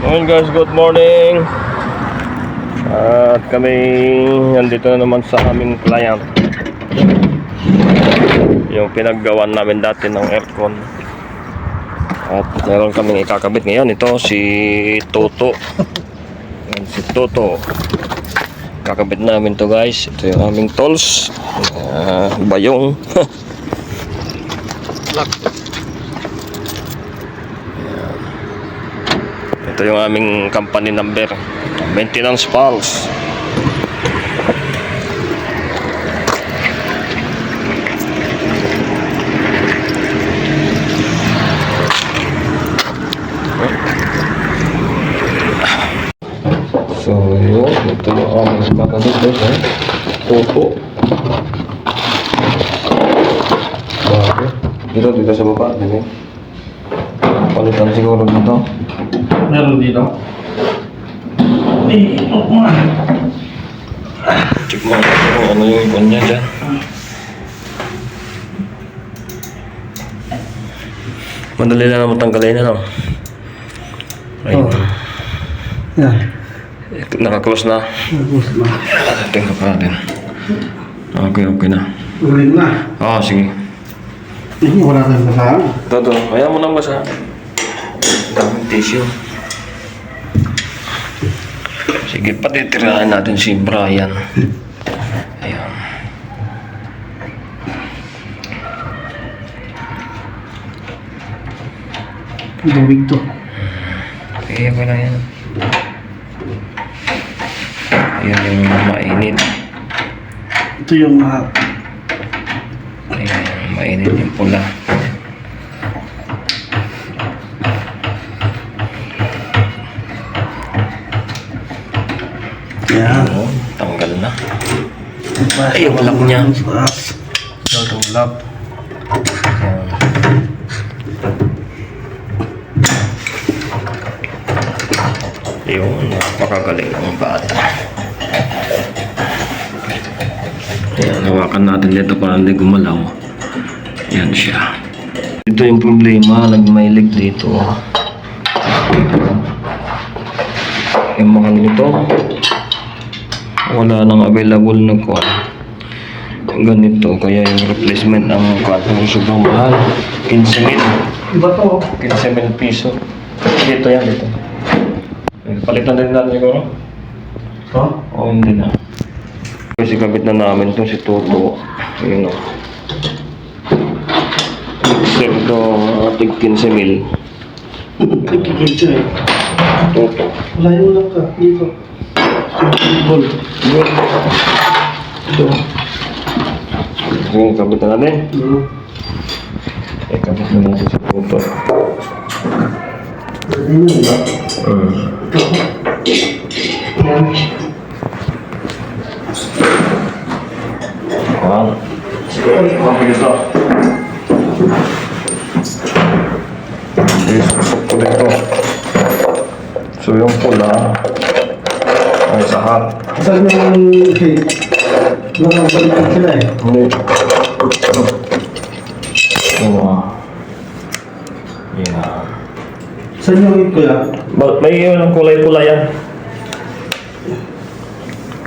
Ngayon guys, good morning. At kami nandito na naman sa aming client. Yung pinaggawan namin dati ng aircon. At meron kaming ikakabit ngayon. Ito si Toto. Yan, si Toto. Kakabit namin to guys. Ito yung aming tools. Bayong. Ito yung aming company number, Maintenance Pulse. So yun, ito yung aming kakabit guys. Toto. Dito sa baba, dito. Palitan siguro dito. Meron dito. Check mo kung ano yung ikon niya dyan. Madali lang naman tanggalin na, no? Ayun. Yan. Naka-close na. Nag-close na. Tingnan pa natin. Okay na. Ulit na. Oo, sige. Wala tayong basahan. Toto, ayaw mo nang basa. Daming tissue. Sige, patitirahan natin si Brian. Ayan. Tubig to. Okay, wala yan. Ayan yung mainit. Ito yung Ayan, mainit yung pula. yan. Oo, tanggal na. Ay, yung lock niya. Ito yung lock. Ayan. Yun, napakagaling ng bata. Ayan, hawakan natin dito para hindi gumalaw. Ayan siya. Ito yung problema, nagmailig dito. Yung mga nito, wala nang available na kuwan. Ganito, kaya yung replacement ang kuwan sobrang mahal. 15,000. Iba to. 15,000 piso. Dito yan, dito. Palitan din natin siguro? Ito? O hindi na. Kasi kabit na namin to si Toto. Ayun o. Mixer ito, ating 15,000. Nagkikita eh. Toto. Wala yung lock ka. Dito. Ball. Ito. Sige, kabit na natin. Kabit na natin si Toto. Ayun na, diba? Yan. Wow. Mabilis na. Susok ko dito. So yung pula ay sa hat. Saan yung head? Nakabalikan sila eh. Hindi. Yan. Saan yung head ko yan? May yung kulay pula yan.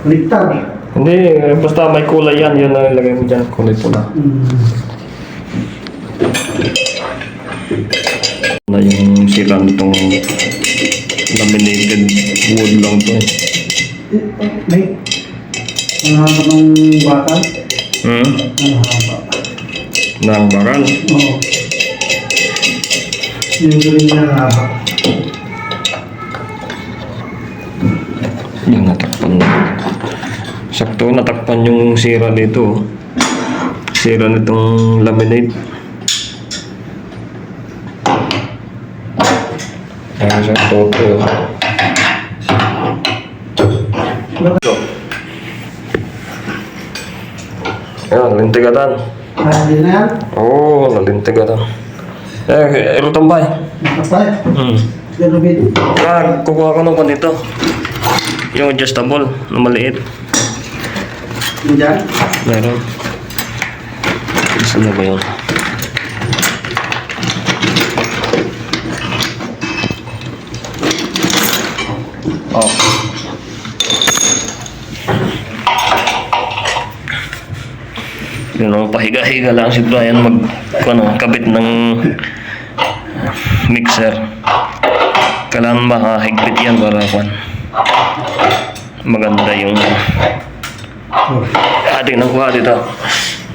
Ligtad. Hindi, basta may kulay yan. Yun ang ilagay mo dyan, kulay pula. Na yung sira nitong laminated wood lang to eh. May ang haba ng bata. Hmm? Ang haba. Nang bakal. Oo. Yung galing niya ang haba. Yung natakpan na. Sakto natakpan yung sira dito. Sira nitong laminate. Ayan siya, Toto. Ayan, lintigatan. Hindi na yan. Oo, nalintigatan. Ilo tambay. Nakapay. Pero bit. Kukuha ko ng dito. Yung adjustable na maliit. Yung dyan. Meron. Saan na ba yun? Oh. Yun, pahiga-higa lang si Brian kabit ng mixer. Kailangan makahigpit yan para maganda yung ating nakuha dito.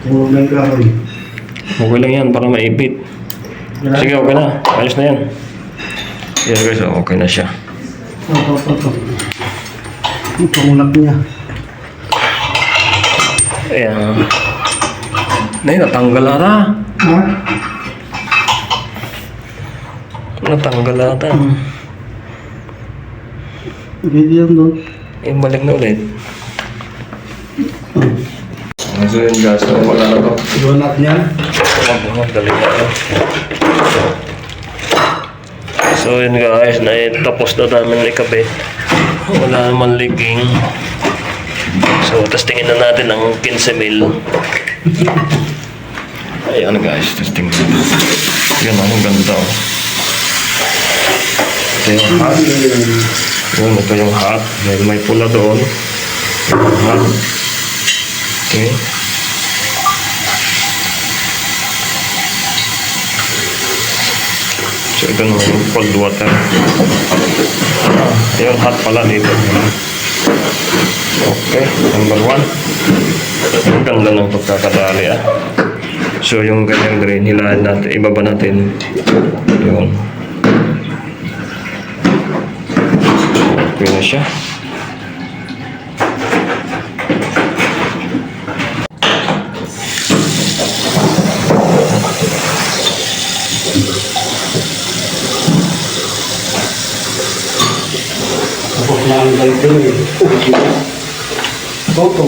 Kung may kahoy. Okay lang yan para maipit. Sige, okay na. Ayos na yan. Yan guys, okay na siya. Ito. Ang pangulak niya. Ayan. Natanggal ata. Ha? Natanggal ata. Hindi yan doon. Balik na ulit. So yun guys, wala na to. Donut niya. Dali na to. So yun guys, tapos na namin ikabit. Wala naman leaking. So testingin na natin ang 15 mil. Ayan guys, testing na. Yan ang ganda. Ito yung hot. Yun, ito yung hot. May pula doon. Hot. Okay. So ito naman yung cold water. Ayun, hot pala dito. Okay, number 1. Ang ganda ng pagkakadali ah. So yung ganyang green, hilahin natin, ibaba natin. Yun. Okay na siya. Tapos na ang ganito eh. Toto.